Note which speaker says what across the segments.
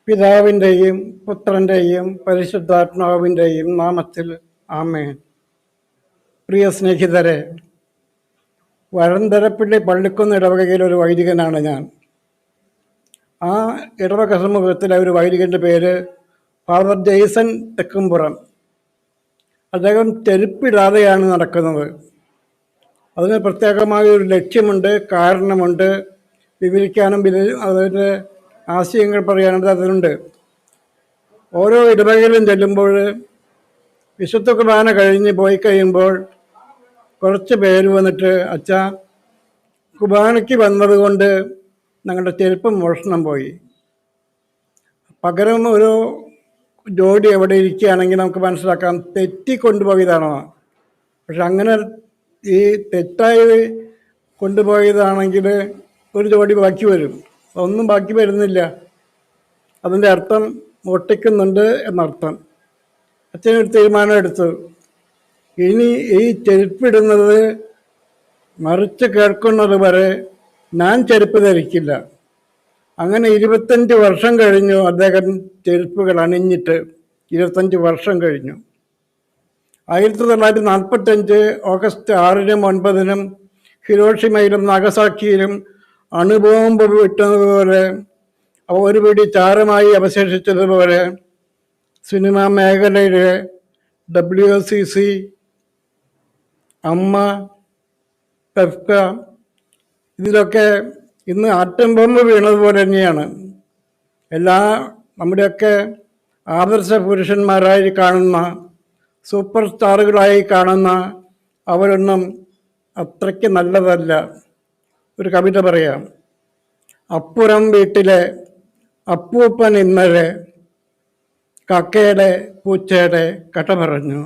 Speaker 1: പിതാവിൻ്റെയും പുത്രൻ്റെയും പരിശുദ്ധാത്മാവിൻ്റെയും നാമത്തിൽ ആമേൻ. പ്രിയ സ്നേഹിതരെ, വരന്തരപ്പള്ളി പള്ളിക്കുന്ന് ഇടവകയിലെ ഒരു വൈദികനാണ് ഞാൻ. ആ ഇടവക സമൂഹത്തിലെ ഒരു വൈദികൻ്റെ പേര് ഫാദർ ജെയ്സൺ തെക്കുംപുറം. അദ്ദേഹം ചെരുപ്പിടാതെയാണ് നടക്കുന്നത്. അതിന് പ്രത്യേകമായ ഒരു ലക്ഷ്യമുണ്ട്, കാരണമുണ്ട്. വിവരിക്കാനും അതിൻ്റെ ആശയങ്ങൾ പറയാനുണ്ട്. അതിനുണ്ട്. ഓരോ ഇടവകയിലും ചെല്ലുമ്പോൾ വിശുദ്ധ കുർബാന കഴിഞ്ഞ് പോയി കഴിയുമ്പോൾ കുറച്ച് പേര് വന്നിട്ട്, അച്ഛാ, കുർബാനയ്ക്ക് വന്നതുകൊണ്ട് ഞങ്ങളുടെ ചെരുപ്പ് മോഷണം പോയി. പകരം ഒരു ജോഡി എവിടെ ഇരിക്കുകയാണെങ്കിൽ നമുക്ക് മനസ്സിലാക്കാം തെറ്റിക്കൊണ്ടുപോയതാണോ. പക്ഷെ അങ്ങനെ ഈ തെറ്റായി കൊണ്ടുപോയതാണെങ്കിൽ ഒരു ജോഡി ബാക്കി വരും. ഒന്നും ബാക്കി വരുന്നില്ല. അതിൻ്റെ അർത്ഥം ഒട്ടിക്കുന്നുണ്ട് എന്നർത്ഥം. അച്ഛനൊരു തീരുമാനം എടുത്തു, ഇനി ഈ ചെരുപ്പിടുന്നത് മറിച്ച് കേൾക്കുന്നത് വരെ ഞാൻ ചെരുപ്പ് ധരിക്കില്ല. അങ്ങനെ 25 വർഷം കഴിഞ്ഞു അദ്ദേഹം ചെരുപ്പുകൾ അണിഞ്ഞിട്ട്. 25 വർഷം കഴിഞ്ഞു. 1945 ഓഗസ്റ്റ് 6-നും 9-നും ഹിരോഷിമയിലും നാഗസാക്കിയിലും അണുബോംബ് വിട്ടതുപോലെ, ഒരു പിടി ചാരമായി അവശേഷിച്ചതുപോലെ സിനിമാ മേഖലയിലെ WCC, അമ്മ, പെഫ്ക, ഇതിലൊക്കെ ഇന്ന് ആറ്റം ബോംബ് വീണതുപോലെ തന്നെയാണ്. നമ്മുടെയൊക്കെ ആദർശ പുരുഷന്മാരായി കാണുന്ന, സൂപ്പർ സ്റ്റാറുകളായി കാണുന്ന അവരൊന്നും അത്രയ്ക്ക് നല്ലതല്ല. ഒരു കവിത പറയാം. അപ്പുറം വീട്ടിലെ അപ്പൂപ്പൻ ഇന്നലെ കക്കയുടെ പൂച്ചയുടെ കഥ പറഞ്ഞു.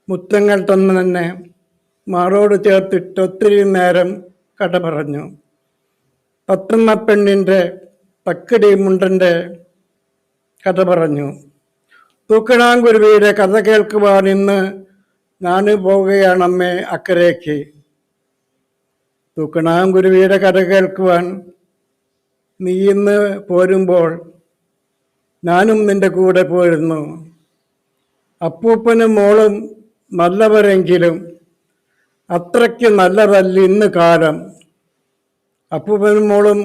Speaker 1: മുത്തങ്ങൾ തന്നെ മാറോട് ചേർത്തിട്ട് ഒത്തിരി നേരം കഥ പറഞ്ഞു. തത്തമ്മ പെണ്ണിൻ്റെ തക്കടി മുണ്ടൻ്റെ കഥ പറഞ്ഞു. തൂക്കണാങ്കുരുവിയുടെ കഥ കേൾക്കുവാൻ ഇന്ന് ഞാൻ പോവുകയാണമ്മേ അക്കരയ്ക്ക്. തൂക്കണാങ്കുരുവിയുടെ കഥ കേൾക്കുവാൻ നീ ഇന്ന് പോരുമ്പോൾ ഞാനും നിൻ്റെ കൂടെ പോരുന്നു. അപ്പൂപ്പനും മോളും നല്ലവരെങ്കിലും അത്രയ്ക്ക് നല്ലതല്ല ഇന്ന് കാലം. അപ്പൂപ്പനും മോളും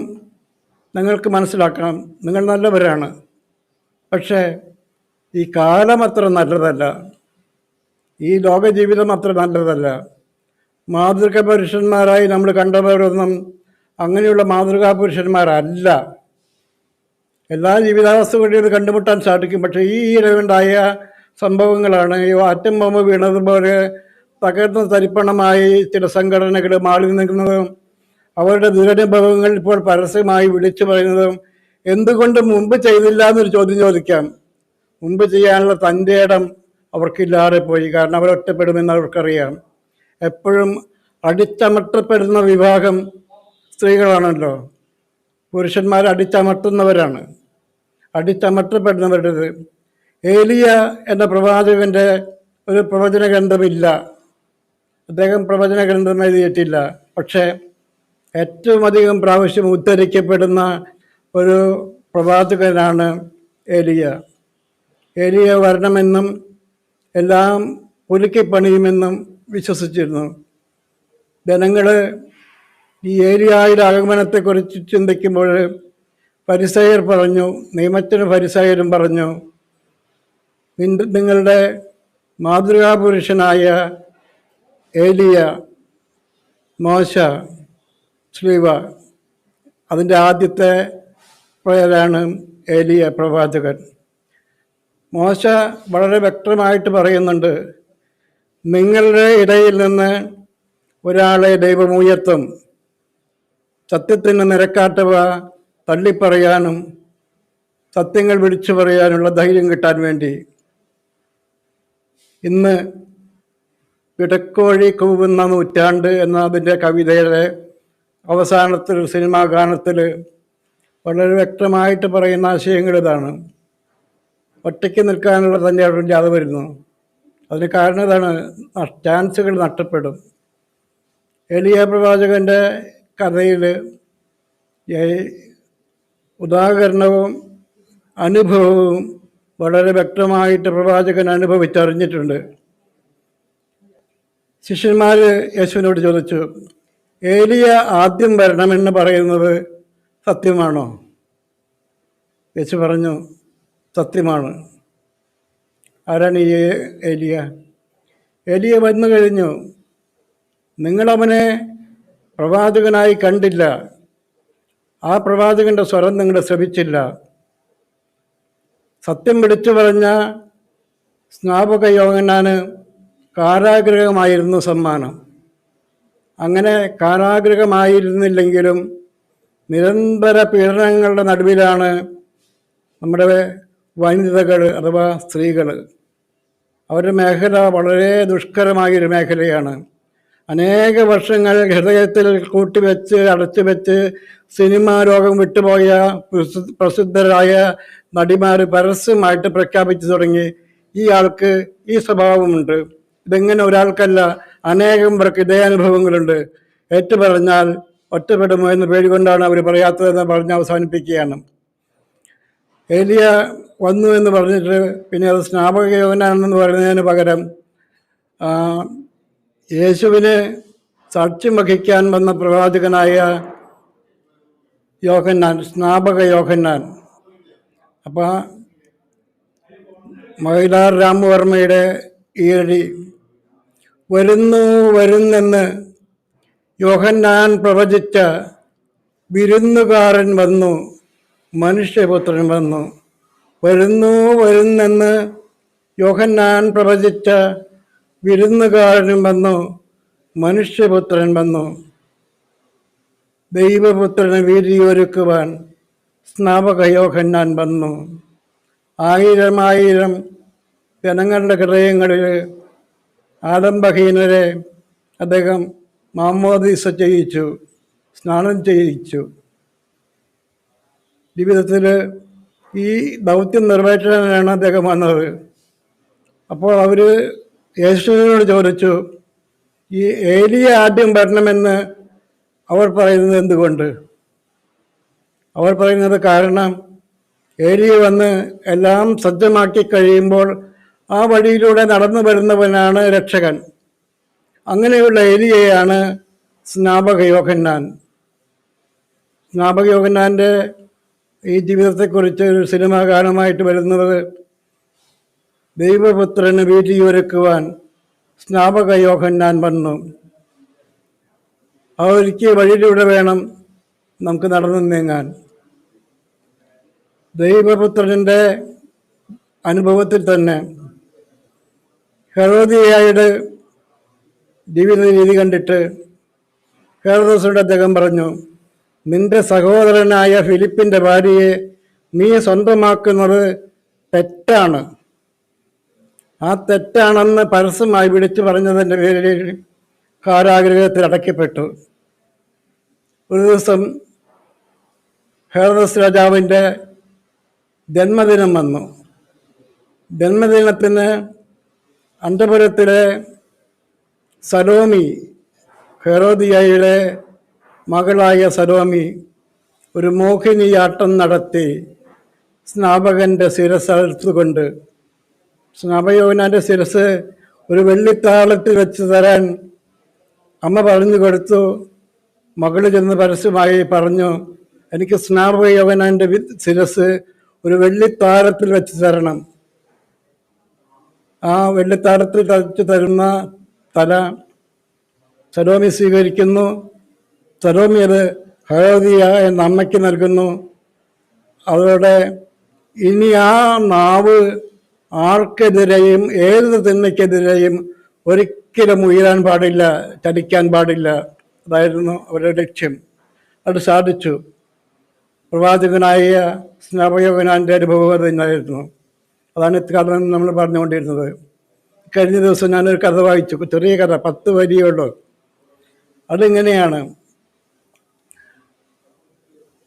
Speaker 1: നിങ്ങൾക്ക് മനസ്സിലാക്കണം, നിങ്ങൾ നല്ലവരാണ്. പക്ഷേ ഈ കാലം അത്ര നല്ലതല്ല, ഈ ലോക ജീവിതം അത്ര നല്ലതല്ല. മാതൃക പുരുഷന്മാരായി നമ്മൾ കണ്ടവരൊന്നും അങ്ങനെയുള്ള മാതൃകാ പുരുഷന്മാരല്ല. എല്ലാ ജീവിതാവസ്ഥകളിലും ഇത് കണ്ടുമുട്ടാൻ സാധിക്കും. പക്ഷേ ഈ ഇടവുണ്ടായ സംഭവങ്ങളാണ് ഈ ആറ്റം ബോംബ് വീണതുപോലെ തകർന്ന തരിപ്പണമായി ചില സംഘടനകൾ മാറി നിൽക്കുന്നതും അവരുടെ ദുരനുഭവങ്ങൾ ഇപ്പോൾ പരസ്യമായി വിളിച്ചു പറയുന്നതും. എന്തുകൊണ്ട് മുമ്പ് ചെയ്തില്ല എന്നൊരു ചോദ്യം ചോദിക്കാം. മുമ്പ് ചെയ്യാനുള്ള തൻ്റെ ഇടം അവർക്കില്ലാതെ പോയി. കാരണം അവരൊറ്റപ്പെടുമെന്ന് അവർക്കറിയാം. എപ്പോഴും അടിച്ചമർത്തപ്പെടുന്ന വിഭാഗം സ്ത്രീകളാണല്ലോ. പുരുഷന്മാർ അടിച്ചമർത്തുന്നവരാണ്, അടിച്ചമർത്തപ്പെടുന്നവരുടേത്. ഏലിയ എന്ന പ്രവാചകൻ്റെ ഒരു പ്രവചന ഗ്രന്ഥമില്ല. അദ്ദേഹം പ്രവചന ഗ്രന്ഥം എഴുതിയിട്ടില്ല. പക്ഷേ ഏറ്റവും അധികം പ്രാവശ്യം ഉദ്ധരിക്കപ്പെടുന്ന ഒരു പ്രവാചകനാണ് ഏലിയ. ഏലിയ വരണമെന്നും എല്ലാം പുതുക്കിപ്പണിയുമെന്നും വിശ്വസിച്ചിരുന്നു. ജനങ്ങൾ ഈ ഏലിയായുടെ ആഗമനത്തെക്കുറിച്ച് ചിന്തിക്കുമ്പോൾ ഫരിസയർ പറഞ്ഞു, നിയമത്തിന് ഫരിസയരും പറഞ്ഞു, നിങ്ങളുടെ മാതൃകാപുരുഷനായ ഏലിയ, മോശ, ശ്ലീവ, അതിൻ്റെ ആദ്യത്തെ പേരാണ് ഏലിയ പ്രവാചകൻ. മോശ വളരെ വ്യക്തമായിട്ട് പറയുന്നുണ്ട്, നിങ്ങളുടെ ഇടയിൽ നിന്ന് ഒരാളെ ദൈവം ഉയർത്തും, സത്യത്തിന് നിരക്കാത്തവ തള്ളിപ്പറയാനും സത്യങ്ങൾ വിളിച്ചു പറയാനുള്ള ധൈര്യം കിട്ടാൻ വേണ്ടി. ഇന്ന് പിടക്കോഴി കൂവുന്ന നൂറ്റാണ്ട് എന്ന അതിൻ്റെ കവിതയുടെ അവസാനത്തിൽ സിനിമാ ഗാനത്തിൽ വളരെ വ്യക്തമായിട്ട് പറയുന്ന ആശയങ്ങൾ ഇതാണ്. ഒറ്റയ്ക്ക് നിൽക്കാനുള്ള തന്നെ ഇല്ലാതെ വരുന്നു. അതിന് കാരണം ഇതാണ്, ചാൻസുകൾ നഷ്ടപ്പെടും. ഏലിയ പ്രവാചകൻ്റെ കഥയിൽ ഉദാഹരണവും അനുഭവവും വളരെ വ്യക്തമായിട്ട് പ്രവാചകൻ അനുഭവിച്ചറിഞ്ഞിട്ടുണ്ട്. ശിഷ്യന്മാർ യേശുവിനോട് ചോദിച്ചു, ഏലിയ ആദ്യം വരണമെന്ന് പറയുന്നത് സത്യമാണോ? യേശു പറഞ്ഞു, സത്യമാണ്. ആരാണ് ഈ ഏലിയ? ഏലിയ വന്നു കഴിഞ്ഞു. നിങ്ങളവനെ പ്രവാചകനായി കണ്ടില്ല. ആ പ്രവാചകൻ്റെ സ്വരം നിങ്ങൾ ശ്രവിച്ചില്ല. സത്യം വിളിച്ചു പറഞ്ഞ സ്നാപക യോഹന്നാന് കാരാഗൃഹമായിരുന്നു സമ്മാനം. അങ്ങനെ കാരാഗൃഹമായിരുന്നില്ലെങ്കിലും നിരന്തര പീഡനങ്ങളുടെ നടുവിലാണ് നമ്മുടെ വനിതകൾ അഥവാ സ്ത്രീകൾ. അവരുടെ മേഖല വളരെ ദുഷ്കരമായൊരു മേഖലയാണ്. അനേക വർഷങ്ങൾ ഹൃദയത്തിൽ കൂട്ടിവെച്ച് അടച്ചു വെച്ച് സിനിമാ ലോകം വിട്ടുപോയ പ്രസിദ്ധരായ നടിമാർ പരസ്യമായിട്ട് പ്രഖ്യാപിച്ചു തുടങ്ങി, ഈ ആൾക്ക് ഈ സ്വഭാവമുണ്ട്. ഇതെങ്ങനെ ഒരാൾക്കല്ല, അനേകം പേർക്ക് ഇതേ അനുഭവങ്ങളുണ്ട്. ഏറ്റുപറഞ്ഞാൽ ഒറ്റപ്പെടുമോ എന്ന പേടി കൊണ്ടാണ് അവർ പറയാത്തതെന്ന് പറഞ്ഞ് അവസാനിപ്പിക്കുകയാണ്. ഏലിയ വന്നു എന്ന് പറഞ്ഞിട്ട് പിന്നെ അത് സ്നാപക യോഹന്നാനെന്ന് പറയുന്നതിന് പകരം യേശുവിന് സാക്ഷ്യം വഹിക്കാൻ വന്ന പ്രവാചകനായ യോഹന്നാൻ, സ്നാപക യോഹന്നാൻ. അപ്പോൾ മഹിലാർ രാമവർമ്മയുടെ ഈഴി, വരുന്നെന്ന് യോഹന്നാൻ പ്രവചിച്ച വിരുന്നുകാരൻ വന്നു, മനുഷ്യപുത്രൻ വന്നു. വരുന്നെന്ന് യോഹന്നാൻ പ്രവചിച്ച വിരുന്നുകാരൻ വന്നു, മനുഷ്യപുത്രൻ വന്നു. ദൈവപുത്രന് വീതിയൊരുക്കുവാൻ സ്നാപക യോഹന്നാൻ വന്നു. ആയിരം ജനങ്ങളുടെ ഹൃദയങ്ങളിൽ ആഡംബഹീനരെ അദ്ദേഹം മാമോദീസ ചെയ്യിച്ചു, സ്നാനം ചെയ്യിച്ചു. ജീവിതത്തിൽ ഈ ദൗത്യം നിറവേറ്റാനാണ് അദ്ദേഹം വന്നത്. അപ്പോൾ അവർ യേശുവിനോട് ചോദിച്ചു, ഈ ഏലിയ ആദ്യം വരണമെന്ന് അവർ പറയുന്നത് എന്തുകൊണ്ട്? അവർ പറയുന്നത് കാരണം ഏലിയ വന്ന് എല്ലാം സജ്ജമാക്കി കഴിയുമ്പോൾ ആ വഴിയിലൂടെ നടന്നു വരുന്നവനാണ് രക്ഷകൻ. അങ്ങനെയുള്ള ഏലിയയാണ് സ്നാപക യോഹന്നാൻ. സ്നാപക യോഹന്നാൻ്റെ ഈ ജീവിതത്തെക്കുറിച്ച് ഒരു സിനിമാ ഗാനമായിട്ട് വരുന്നത്, ദൈവപുത്രന് വീതിയൊരുക്കുവാൻ സ്നാപക യോഹന്നാൻ വന്നു. ആ ഒരുക്കിയ വഴിയിലൂടെ വേണം നമുക്ക് നടന്നു നീങ്ങാൻ. ദൈവപുത്രൻ്റെ അനുഭവത്തിൽ തന്നെ ഹെരോദിയായുടെ ജീവിത രീതി കണ്ടിട്ട് ഹെരോദോസിനോട് അദ്ദേഹം പറഞ്ഞു, നിന്റെ സഹോദരനായ ഫിലിപ്പിൻ്റെ ഭാര്യയെ നീ സ്വന്തമാക്കുന്നത് തെറ്റാണ്. ആ തെറ്റാണെന്ന് പരസ്യമായി വിളിച്ചു പറഞ്ഞതിൻ്റെ പേരിൽ കാരാഗൃഹത്തിൽ അടയ്ക്കപ്പെട്ടു. ഒരു ദിവസം ഹെരോദോസ് രാജാവിൻ്റെ ജന്മദിനം വന്നു. ജന്മദിനത്തിന് അന്തപുരത്തിലെ സലോമി, ഹെരോദിയയുടെ മകളായ സലോമി ഒരു മോഹിനിയാട്ടം നടത്തി സ്നാപകൻ്റെ ശിരസ്സെടുത്തുകൊണ്ട്, സ്നാപകയോഹന്നാൻ്റെ ശിരസ് ഒരു വെള്ളിത്താളത്തിൽ വെച്ച് തരാൻ അമ്മ പറഞ്ഞു കൊടുത്തു. മകൾ ചെന്ന് പരസ്യമായി പറഞ്ഞു, എനിക്ക് സ്നാപക യോഹന്നാൻ്റെ ശിരസ് ഒരു വെള്ളിത്താരത്തിൽ വെച്ച് തരണം. ആ വെള്ളിത്താരത്തിൽ വെച്ച് തരുന്ന തല സലോമി സ്വീകരിക്കുന്നു. സലോമി അത് ഹെരോദിയ എന്ന അമ്മയ്ക്ക് നൽകുന്നു. അതോടെ ഇനി ആ നാവ് ആർക്കെതിരെയും ഏത് തിന്മയ്ക്കെതിരെയും ഒരിക്കലും ഉയരാൻ പാടില്ല, ചലിക്കാൻ പാടില്ല. അതായിരുന്നു അവരുടെ ലക്ഷ്യം. അത് സാധിച്ചു. പ്രവാചകനായ സ്നാപക യോഹന്നാൻ്റെ അനുഭവം തന്നെയായിരുന്നു. അതാണ് കഥ നമ്മൾ പറഞ്ഞുകൊണ്ടിരുന്നത്. കഴിഞ്ഞ ദിവസം ഞാനൊരു കഥ വായിച്ചു, ചെറിയ കഥ, 10 വരിയുള്ളൂ. അതിങ്ങനെയാണ്: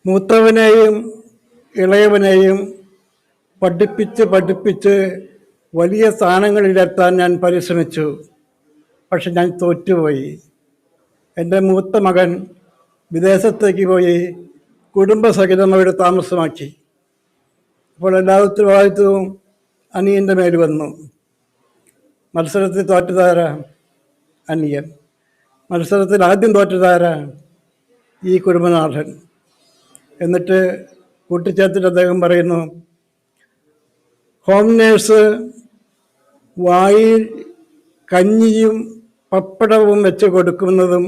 Speaker 1: മൂത്തവനെയും ഇളയവനെയും പഠിപ്പിച്ച് വലിയ സ്ഥാനങ്ങളിലെത്താൻ ഞാൻ പരിശ്രമിച്ചു. പക്ഷെ ഞാൻ തോറ്റുപോയി. എൻ്റെ മൂത്ത മകൻ വിദേശത്തേക്ക് പോയി കുടുംബസഹിതം അവിടെ താമസമാക്കി. അപ്പോൾ എല്ലാ ഉത്തരവാദിത്വവും അനിയൻ്റെ മേൽ വന്നു. മത്സരത്തിൽ തോറ്റതാരാ? അനിയൻ. മത്സരത്തിൽ ആദ്യം തോറ്റതാരാ? ഈ കുടുംബനാഥൻ. എന്നിട്ട് കൂട്ടിച്ചേർത്തിട്ട് അദ്ദേഹം പറയുന്നു, ഹോം നേഴ്സ് വായിൽ കഞ്ഞിയും പപ്പടവും വെച്ച് കൊടുക്കുന്നതും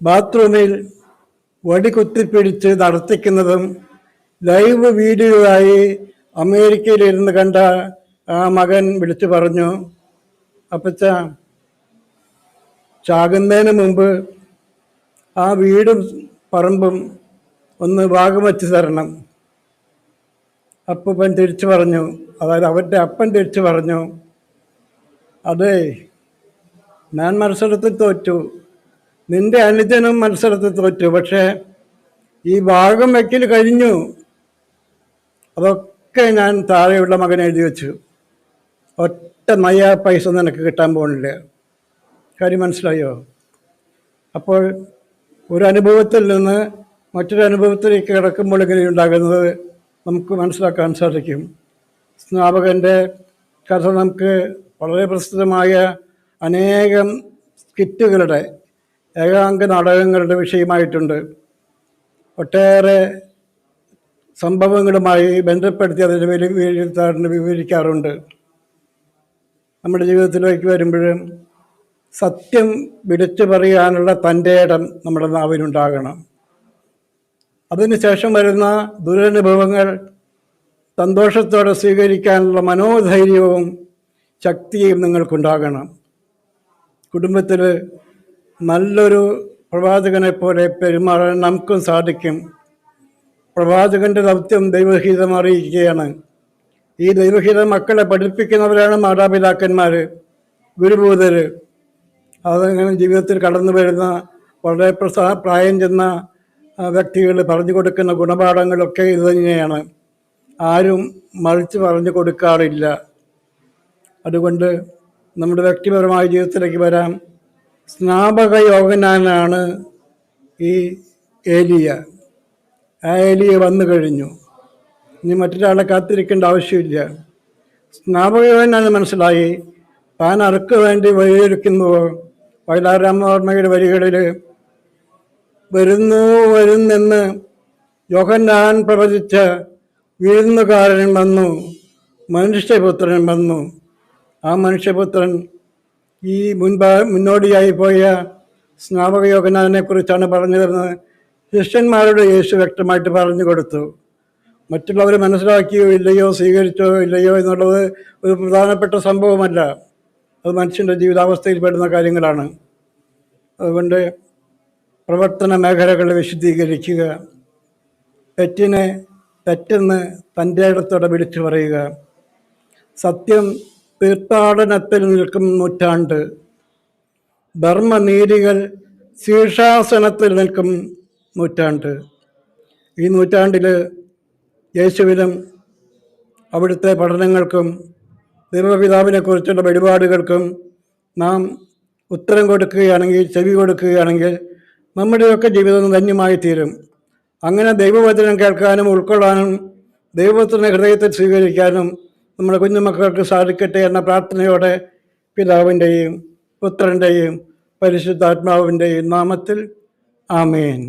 Speaker 1: ബാത്റൂമിൽ വടി കുത്തിപ്പിടിച്ച് നടത്തിക്കുന്നതും ലൈവ് വീഡിയോ ആയി അമേരിക്കയിലിരുന്ന് കണ്ട ആ മകൻ വിളിച്ചു പറഞ്ഞു, അപ്പച്ച ചാകുന്നതിന് മുമ്പ് ആ വീടും പറമ്പും ഒന്ന് ഭാഗം വച്ച് തരണം. അപ്പൻ തിരിച്ചു പറഞ്ഞു, അതായത് അവൻ്റെ അപ്പൻ തിരിച്ചു പറഞ്ഞു, അതെ, ഞാൻ മത്സരത്തിൽ തോറ്റു, നിന്റെ അനുജനും മത്സരത്തിൽ തോറ്റു, പക്ഷേ ഈ ഭാഗം വയ്ക്കൽ കഴിഞ്ഞു. അതൊക്കെ ഞാൻ താഴെയുള്ള മകനെ എഴുതി വെച്ചു. ഒറ്റ നയ പൈസ നിനക്ക് കിട്ടാൻ പോകുന്നില്ല. കാര്യം മനസ്സിലായോ? അപ്പോൾ ഒരു അനുഭവത്തിൽ നിന്ന് മറ്റൊരു അനുഭവത്തിലേക്ക് കിടക്കുമ്പോൾ ഇങ്ങനെ ഉണ്ടാകുന്നത് നമുക്ക് മനസ്സിലാക്കാൻ സാധിക്കും. സ്നാപകൻ്റെ കഥ നമുക്ക് വളരെ പ്രസിദ്ധമായ അനേകം സ്കിറ്റുകളുടെ ഏകാംഗ നാടകങ്ങളുടെ വിഷയമായിട്ടുണ്ട്. ഒട്ടേറെ സംഭവങ്ങളുമായി ബന്ധപ്പെടുത്തി അതിന് വിവരിക്കാറുണ്ട്. നമ്മുടെ ജീവിതത്തിലേക്ക് വരുമ്പോഴും സത്യം വിളിച്ചു പറയാനുള്ള തൻ്റെ ഇടം നമ്മുടെ നാവിനുണ്ടാകണം. അതിനുശേഷം വരുന്ന ദുരനുഭവങ്ങൾ സന്തോഷത്തോടെ സ്വീകരിക്കാനുള്ള മനോധൈര്യവും ശക്തിയും നിങ്ങൾക്കുണ്ടാകണം. കുടുംബത്തിൽ നല്ലൊരു പ്രവാചകനെ പോലെ പെരുമാറാൻ നമുക്കും സാധിക്കും. പ്രവാചകൻ്റെ ദൗത്യം ദൈവഹിതം അറിയിക്കുകയാണ്. ഈ ദൈവഹിതം മക്കളെ പഠിപ്പിക്കുന്നവരാണ് മാതാപിതാക്കന്മാർ, ഗുരുഭൂതർ. അതങ്ങനെ ജീവിതത്തിൽ കടന്നു വരുന്ന വളരെ പ്രായം ചെന്ന വ്യക്തികൾ പറഞ്ഞു കൊടുക്കുന്ന ഗുണപാഠങ്ങളൊക്കെ ഇത് തന്നെയാണ്. ആരും മറിച്ച് പറഞ്ഞു കൊടുക്കാറില്ല. അതുകൊണ്ട് നമ്മുടെ വ്യക്തിപരമായ ജീവിതത്തിലേക്ക് വരാം. സ്നാപക യോഹന്നാനാണ് ഈ ഏലിയ. ആ ഏലിയ വന്നു കഴിഞ്ഞു. ഇനി മറ്റൊരാളെ കാത്തിരിക്കേണ്ട ആവശ്യമില്ല. സ്നാപക യോഹന്നാന് മനസ്സിലായി താൻ അർക്ക് വേണ്ടി വഴിയൊരുക്കുന്നുവോ. വയലാരാമവർമ്മയുടെ വരികളിൽ വരുന്നെന്ന് യോഹന്നാൻ പ്രവചിച്ച വിരുന്നുകാരൻ വന്നു, മനുഷ്യപുത്രൻ വന്നു. ആ മനുഷ്യപുത്രൻ ഈ മുന്നോടിയായി പോയ സ്നാപക യോഹന്നാനെ കുറിച്ചാണ് പറഞ്ഞു തരുന്നത്. ശിഷ്യന്മാരോട് യേശു വ്യക്തമായിട്ട് പറഞ്ഞു കൊടുത്തു. മറ്റുള്ളവർ മനസ്സിലാക്കിയോ ഇല്ലയോ, സ്വീകരിച്ചോ ഇല്ലയോ എന്നുള്ളത് ഒരു പ്രധാനപ്പെട്ട സംഭവമല്ല. അത് മനുഷ്യൻ്റെ ജീവിതാവസ്ഥയിൽ പെടുന്ന കാര്യങ്ങളാണ്. അതുകൊണ്ട് പ്രവർത്തന മേഖലകളെ വിശദീകരിക്കുക, തെറ്റിനെ തെറ്റെന്ന് തൻ്റെ ഇടത്തോടെ വിളിച്ചു പറയുക. സത്യം തീർത്ഥാടനത്തിൽ നിൽക്കും നൂറ്റാണ്ട്, ധർമ്മനീതികൾ ശീർഷാസനത്തിൽ നിൽക്കും നൂറ്റാണ്ട്. ഈ നൂറ്റാണ്ടിൽ യേശുവിനും അവിടുത്തെ പഠനങ്ങൾക്കും ദൈവപിതാവിനെക്കുറിച്ചുള്ള വെളിപാടുകൾക്കും നാം ഉത്തരം കൊടുക്കുകയാണെങ്കിൽ, ചെവി കൊടുക്കുകയാണെങ്കിൽ നമ്മുടെയൊക്കെ ജീവിതം ധന്യമായി തീരും. അങ്ങനെ ദൈവവചനം കേൾക്കാനും ഉൾക്കൊള്ളാനും ദൈവത്തിൻ്റെ ഹൃദയത്തിൽ സ്വീകരിക്കാനും നമ്മുടെ കുഞ്ഞുമക്കൾക്ക് സാധിക്കട്ടെ എന്ന പ്രാർത്ഥനയോടെ പിതാവിൻ്റെയും പുത്രൻ്റെയും പരിശുദ്ധാത്മാവിൻ്റെയും നാമത്തിൽ ആമേൻ.